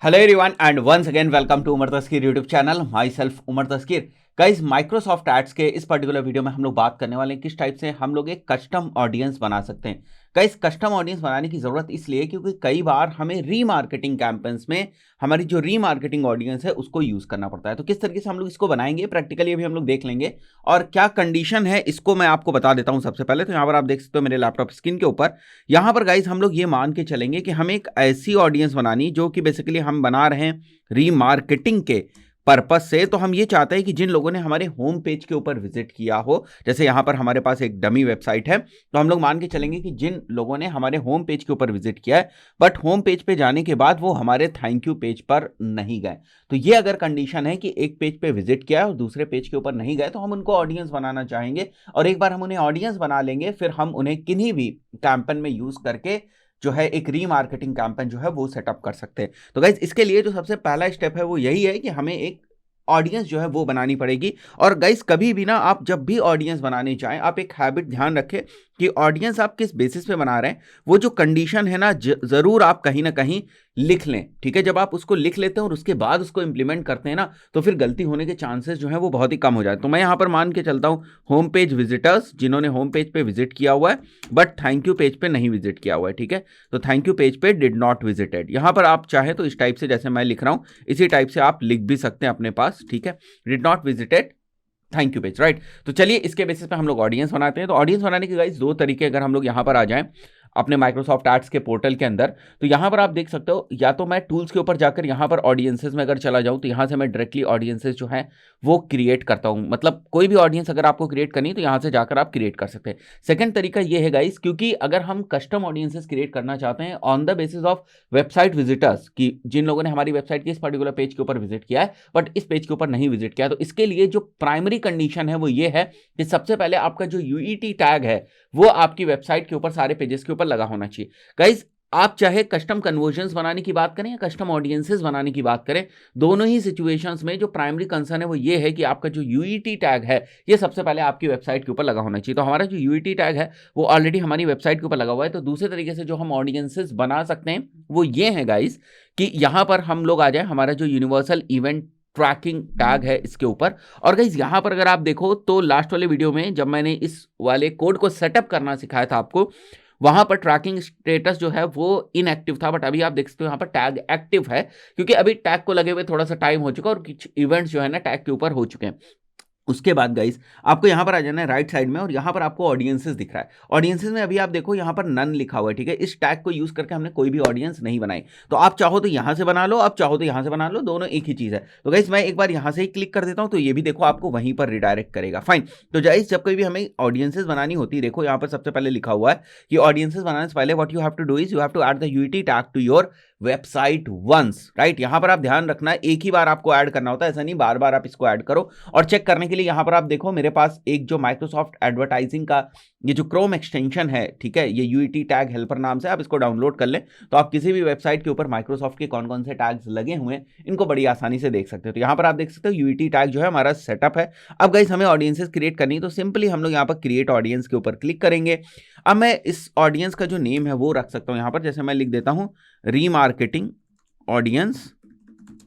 Hello everyone and once again welcome to Umar Taskeer YouTube channel. Myself Umar Taskeer. Guys, Microsoft Ads के इस particular video में हम लोग बात करने वाले हैं किस टाइप से हम लोग एक कस्टम ऑडियंस बना सकते हैं। गाइस, कस्टम ऑडियंस बनाने की जरूरत इसलिए क्योंकि कई बार हमें रीमार्केटिंग कैंपेन्स में हमारी जो रीमार्केटिंग ऑडियंस है उसको यूज करना पड़ता है। तो किस तरीके से हम लोग इसको बनाएंगे प्रैक्टिकली अभी हम लोग देख लेंगे और क्या कंडीशन है इसको मैं आपको बता देता हूं। सबसे पहले तो यहाँ पर आप देख सकते हो मेरे लैपटॉप स्क्रीन के ऊपर, यहाँ पर गाइस हम लोग ये मान के चलेंगे कि हमें एक ऐसी ऑडियंस बनानी जो कि बेसिकली हम बना रहे हैं रीमार्केटिंग के पर्पस से। तो हम ये चाहते हैं कि जिन लोगों ने हमारे होम पेज के ऊपर विजिट किया हो, जैसे यहां पर हमारे पास एक डमी वेबसाइट है, तो हम लोग मान के चलेंगे कि जिन लोगों ने हमारे होम पेज के ऊपर विजिट किया है बट होम पेज पे जाने के बाद वो हमारे थैंक यू पेज पर नहीं गए, तो ये अगर कंडीशन है कि एक पेज पे विजिट किया और दूसरे पेज के ऊपर नहीं गए, तो हम उनको ऑडियंस बनाना चाहेंगे। और एक बार हम उन्हें ऑडियंस बना लेंगे फिर हम उन्हें किन्हीं भी कैंपेन में यूज करके जो है एक रीमार्केटिंग कैंपेन जो है वो सेटअप कर सकते हैं। तो गाइज इसके लिए जो सबसे पहला स्टेप है वो यही है कि हमें एक ऑडियंस जो है वो बनानी पड़ेगी। और गाइस कभी भी ना आप जब भी ऑडियंस बनाने चाहें, आप एक हैबिट ध्यान रखें कि ऑडियंस आप किस बेसिस पे बना रहे हैं, वो जो कंडीशन है ना जरूर आप कहीं ना कहीं लिख लें। ठीक है, जब आप उसको लिख लेते हैं और उसके बाद उसको इंप्लीमेंट करते हैं ना, तो फिर गलती होने के चांसेस जो है वो बहुत ही कम हो जाए। तो मैं यहां पर मान के चलता हूं होम पेज विजिटर्स, जिन्होंने होम पेज पे विजिट किया हुआ है बट थैंक यू पेज पे नहीं विजिट किया हुआ है। ठीक है, तो थैंक यू पेज पे डिड नॉट विजिटेड, यहां पर आप चाहे तो इस टाइप से जैसे मैं लिख रहा हूं इसी टाइप से आप लिख भी सकते हैं अपने पास। ठीक है, did not visited thank you page, right. तो चलिए इसके बेसिस पे हम लोग ऑडियंस बनाते हैं। तो ऑडियंस बनाने के गाइस दो तरीके, अगर हम लोग यहां पर आ जाएं अपने माइक्रोसॉफ्ट एड्स के पोर्टल के अंदर, तो यहां पर आप देख सकते हो, या तो मैं टूल्स के ऊपर जाकर यहां पर ऑडियंसेस में अगर चला जाऊं तो यहां से मैं डायरेक्टली ऑडियंसेस जो है वो क्रिएट करता हूं। मतलब कोई भी ऑडियंस अगर आपको क्रिएट करनी है तो यहां से जाकर आप क्रिएट कर सकते हैं। सेकंड तरीका ये है गाइस, क्योंकि अगर हम कस्टम ऑडियंसेस क्रिएट करना चाहते हैं on the basis of website visitors, की जिन लोगों ने हमारी वेबसाइट के इस पर्टिकुलर पेज के ऊपर विजिट किया है बट इस पेज के ऊपर नहीं विजिट किया, तो इसके लिए जो प्राइमरी कंडीशन है वो ये है कि सबसे पहले आपका जो यूईटी टैग है वो आपकी वेबसाइट के ऊपर सारे पेजेस के ऊपर लगा होना चाहिए। गाइस, आप चाहे कस्टम कन्वर्जन्स बनाने की बात करें या कस्टम ऑडियंसेस बनाने की बात करें, दोनों ही सिचुएशंस में जो प्राइमरी कंसर्न है वो ये है कि आपका जो यूईटी टैग है ये सबसे पहले आपकी वेबसाइट के ऊपर लगा होना चाहिए। तो हमारा जो यूईटी टैग है वो ऑलरेडी हमारी वेबसाइट के ऊपर लगा हुआ है। तो दूसरे तरीके से जो हम ऑडियंसेस बना सकते हैं वो ये है गाइस कि यहां पर हम लोग आ जाए हमारा जो यूनिवर्सल इवेंट ट्रैकिंग टैग है इसके ऊपर। और गाइस यहां पर अगर आप देखो तो लास्ट वाले वीडियो में जब मैंने इस वाले कोड को सेटअप करना सिखाया था आपको, वहां पर ट्रैकिंग स्टेटस जो है वो इनएक्टिव था, बट अभी आप देख सकते हो यहां पर टैग एक्टिव है, क्योंकि अभी टैग को लगे हुए थोड़ा सा टाइम हो चुका है और कुछ इवेंट्स जो है ना टैग के ऊपर हो चुके हैं। उसके बाद गाइस आपको यहां पर आ जाना है राइट साइड में और यहां पर आपको ऑडियंसेस दिख रहा है। ऑडियंसेस में अभी आप देखो यहां पर नन लिखा हुआ है। ठीक है, इस टैग को यूज करके हमने कोई भी ऑडियंस नहीं बनाई। तो आप चाहो तो यहां से बना लो, आप चाहो तो यहां से बना लो, दोनों एक ही चीज है। तो गाइस मैं एक बार यहां से ही क्लिक कर देता हूं तो ये भी देखो आपको वहीं पर रिडायरेक्ट करेगा। फाइन। तो गाइस जब कोई भी हमें ऑडियंसेस बनानी होती है, देखो यहां पर सबसे पहले लिखा हुआ है कि ऑडियंसेस बनाने से पहले what you have to do is you have to add the UET tag to your website once, right. यहां पर आप ध्यान रखना है एक ही बार आपको ऐड करना होता है, ऐसा नहीं बार बार आप इसको ऐड करो। और चेक करने के लिए यहां पर आप देखो मेरे पास एक जो माइक्रोसॉफ्ट एडवर्टाइजिंग का ये जो क्रोम एक्सटेंशन है, ठीक है, ये यूईटी टैग हेल्पर नाम से आप इसको डाउनलोड कर लें तो आप किसी भी वेबसाइट के ऊपर माइक्रोसॉफ्ट के कौन कौन से टैग्स लगे हुए हैं इनको बड़ी आसानी से देख सकते हो। तो यहां पर आप देख सकते हो यूईटी टैग जो है हमारा सेटअप है। अब गाइस हमें ऑडियंसेस क्रिएट करनी है तो सिंपली हम लोग यहां पर क्रिएट ऑडियंस के ऊपर क्लिक करेंगे। अब मैं इस ऑडियंस का जो नेम है वो रख सकता हूं यहां पर, जैसे मैं लिख देता हूं रीमार्केटिंग ऑडियंस।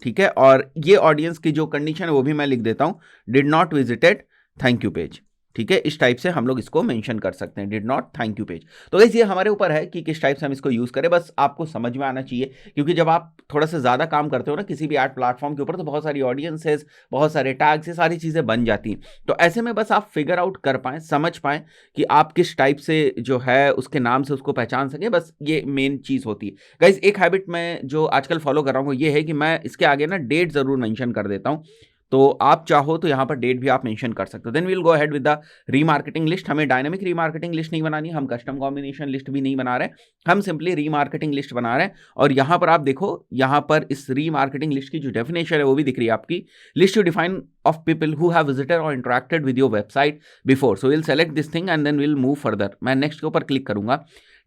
ठीक है, और ये ऑडियंस की जो कंडीशन है वो भी मैं लिख देता हूं did not visited thank you page. ठीक है, इस टाइप से हम लोग इसको मेंशन कर सकते हैं, did not thank you page. तो गाइस ये हमारे ऊपर है कि किस टाइप से हम इसको यूज करें, बस आपको समझ में आना चाहिए। क्योंकि जब आप थोड़ा सा ज्यादा काम करते हो ना किसी भी एड प्लेटफॉर्म के ऊपर तो बहुत सारी ऑडियंसेस, बहुत सारे टैग्स, ये सारी चीजें बन जाती हैं। तो ऐसे में बस आप फिगर आउट कर पाए, समझ पाए कि आप किस टाइप से जो है उसके नाम से उसको पहचान सके, बस ये मेन चीज होती है। गाइस एक हैबिट मैं जो आजकल फॉलो कर रहा हूँ वो ये है कि मैं इसके आगे ना डेट जरूर मेंशन कर देता हूँ। तो आप चाहो तो यहां पर डेट भी आप मेंशन कर सकते हो। Then we will go ahead with the remarketing list. हमें डायनामिक रीमार्केटिंग लिस्ट नहीं बनानी, हम कस्टम कॉम्बिनेशन लिस्ट भी नहीं बना रहे, हम सिंपली रीमार्केटिंग लिस्ट बना रहे हैं। और यहां पर आप देखो यहां पर इस रीमार्केटिंग लिस्ट की जो डेफिनेशन है वो भी दिख रही है आपकी, list to define of people who have visited और interacted with your website before. So will select this thing and then will move further. मैं नेक्स्ट के ऊपर क्लिक करूंगा।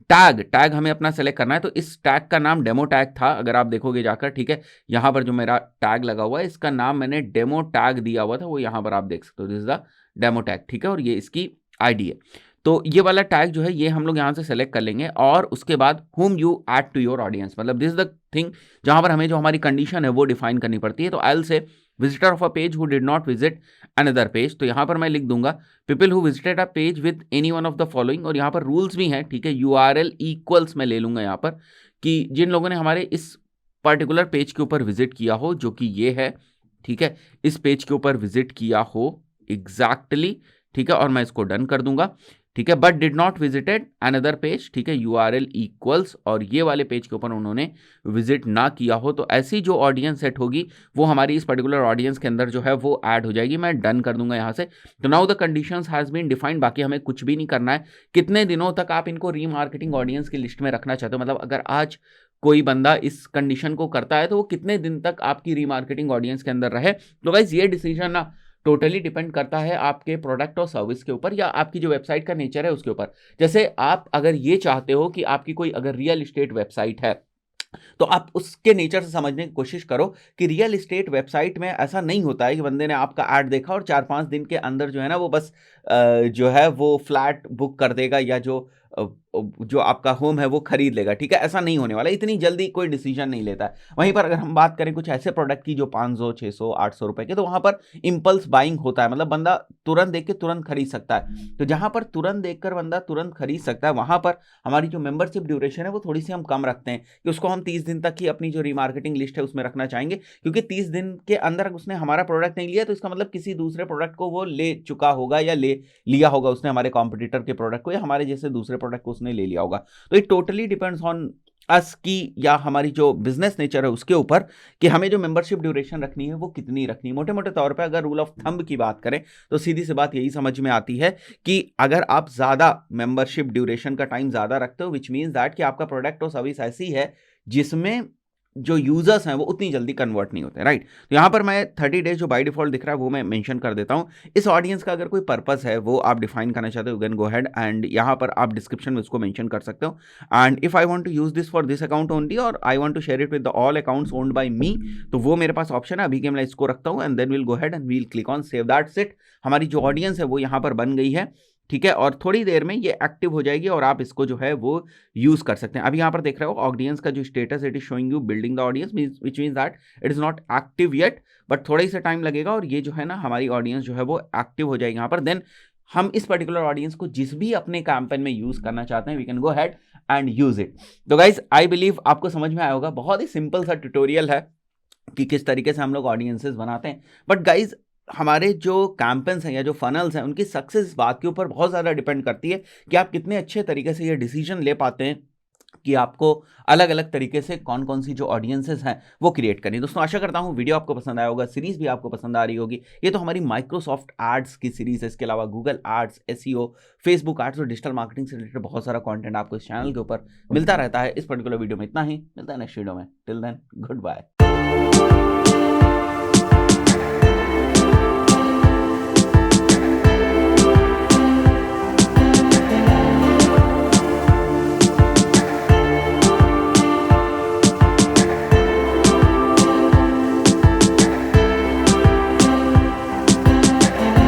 टैग हमें अपना सेलेक्ट करना है, तो इस टैग का नाम डेमो टैग था अगर आप देखोगे जाकर। ठीक है, यहां पर जो मेरा टैग लगा हुआ है इसका नाम मैंने डेमो टैग दिया हुआ था, वो यहां पर आप देख सकते हो, this is the demo tag. ठीक है, और ये इसकी आईडी है। तो ये वाला टैग जो है ये हम लोग यहाँ से सेलेक्ट कर लेंगे और उसके बाद whom you add to your audience, मतलब दिस इज द थिंग जहाँ पर हमें जो हमारी कंडीशन है वो डिफाइन करनी पड़ती है। तो I will say visitor of a page who did not visit another page, तो यहाँ पर मैं लिख दूंगा people who visited a page with any one of the following, और यहाँ पर रूल्स भी हैं, ठीक है। URL इक्वल्स मैं ले लूंगा यहाँ पर कि जिन लोगों ने हमारे इस पर्टिकुलर पेज के ऊपर विजिट किया हो, जो कि ये है, ठीक है, इस पेज के ऊपर विजिट किया हो एग्जैक्टली, ठीक है, और मैं इसको डन कर दूंगा, ठीक है। But did not visited another page, ठीक है, URL इक्वल्स, और ये वाले पेज के ऊपर उन्होंने विजिट ना किया हो, तो ऐसी जो ऑडियंस सेट होगी वो हमारी इस पर्टिकुलर ऑडियंस के अंदर जो है वो ऐड हो जाएगी। मैं डन कर दूंगा यहाँ से। तो now the conditions has been defined, बाकी हमें कुछ भी नहीं करना है। कितने दिनों तक आप इनको रीमार्केटिंग ऑडियंस की लिस्ट में रखना चाहते हो, मतलब अगर आज कोई बंदा इस कंडीशन को करता है तो वो कितने दिन तक आपकी रीमार्केटिंग ऑडियंस के अंदर रहे। तो गाइस ये डिसीजन ना टोटली डिपेंड करता है आपके प्रोडक्ट और सर्विस के ऊपर या आपकी जो वेबसाइट का नेचर है उसके ऊपर। जैसे आप अगर ये चाहते हो कि आपकी कोई अगर रियल एस्टेट वेबसाइट है तो आप उसके नेचर से समझने की कोशिश करो कि रियल एस्टेट वेबसाइट में ऐसा नहीं होता है कि बंदे ने आपका ऐड देखा और 4-5 दिन के अंदर जो है ना वो बस जो है वो फ्लैट बुक कर देगा या जो आपका होम है वो खरीद लेगा, ठीक है। ऐसा नहीं होने वाला, इतनी जल्दी कोई डिसीजन नहीं लेता है। वहीं पर अगर हम बात करें कुछ ऐसे प्रोडक्ट की जो 500, 600, 800 रुपए के, तो वहां पर इंपल्स बाइंग होता है, मतलब बंदा तुरंत देख के तुरंत खरीद सकता है। तो जहां पर तुरंत देखकर बंदा तुरंत खरीद सकता है वहां पर हमारी जो मेंबरशिप ड्यूरेशन है वो थोड़ी सी हम कम रखते हैं कि उसको हम 30 दिन तक ही अपनी जो रीमार्केटिंग लिस्ट है उसमें रखना चाहेंगे, क्योंकि 30 दिन के अंदर उसने हमारा प्रोडक्ट नहीं लिया तो इसका मतलब किसी दूसरे प्रोडक्ट को वो ले चुका होगा या ले लिया होगा उसने, हमारे कॉम्पिटिटर के प्रोडक्ट को या हमारे जैसे दूसरे प्रोडक्ट को उसने ले लिया होगा। तो it totally depends on us की या हमारी जो बिजनेस नेचर है उसके ऊपर कि हमें जो मेंबरशिप ड्यूरेशन रखनी है वो कितनी रखनी है। मोटे मोटे तौर पे अगर रूल ऑफ थंब की बात करें तो सीधी सी बात यही समझ में आती है कि अगर आप ज्यादा मेंबरशिप ड्यूरेशन का टाइम ज्यादा रखते हो विच मीन्स दैट कि आपका प्रोडक्ट और सर्विस ऐसी है जिसमें जो यूजर्स हैं वो उतनी जल्दी कन्वर्ट नहीं होते, राइट। तो यहाँ पर मैं 30 डेज जो बाय डिफॉल्ट दिख रहा है वो मैं मेंशन कर देता हूँ। इस ऑडियंस का अगर कोई पर्पस है वो आप डिफाइन करना चाहते हो, कैन गो हेड एंड यहाँ पर आप डिस्क्रिप्शन में उसको मेंशन कर सकते हो। And if I want to use this for this account only और I want to share it with the all accounts owned by me, तो वो मेरे पास ऑप्शन है। अभी के मैं इसको रखता हूँ and then will go head and we'll click on save. That's it, हमारी जो ऑडियंस है वो यहाँ पर बन गई है, ठीक है, और थोड़ी देर में ये एक्टिव हो जाएगी और आप इसको जो है वो यूज कर सकते हैं। अभी यहाँ पर देख रहे हो ऑडियंस का जो status it is showing you building the audience which means that it is not active yet, but थोड़ा ही सा टाइम लगेगा और ये जो है ना हमारी ऑडियंस जो है वो एक्टिव हो जाएगी यहाँ पर। देन हम इस पर्टिकुलर ऑडियंस को जिस भी अपने कैंपेन में यूज करना चाहते हैं we can go head and use it. तो गाइज आई बिलीव आपको समझ में आया होगा, बहुत ही सिंपल सा ट्यूटोरियल है कि किस तरीके से हम लोग ऑडियंसेस बनाते हैं। बट गाइज हमारे जो कैंपेन्स हैं या जो फनल्स हैं उनकी सक्सेस इस बात के ऊपर बहुत ज़्यादा डिपेंड करती है कि आप कितने अच्छे तरीके से ये डिसीजन ले पाते हैं कि आपको अलग अलग तरीके से कौन कौन सी जो ऑडियंसेस हैं वो क्रिएट करनी है। दोस्तों आशा करता हूँ वीडियो आपको पसंद आया होगा, सीरीज भी आपको पसंद आ रही होगी। ये तो हमारी माइक्रोसॉफ्ट एड्स की सीरीज है, इसके अलावा Google Ads, SEO, Facebook Ads और डिजिटल मार्केटिंग से रिलेटेड बहुत सारा कंटेंट आपको इस चैनल के ऊपर मिलता रहता है। इस पर्टिकुलर वीडियो में इतना ही, मिलता है नेक्स्ट वीडियो में। Till then good bye.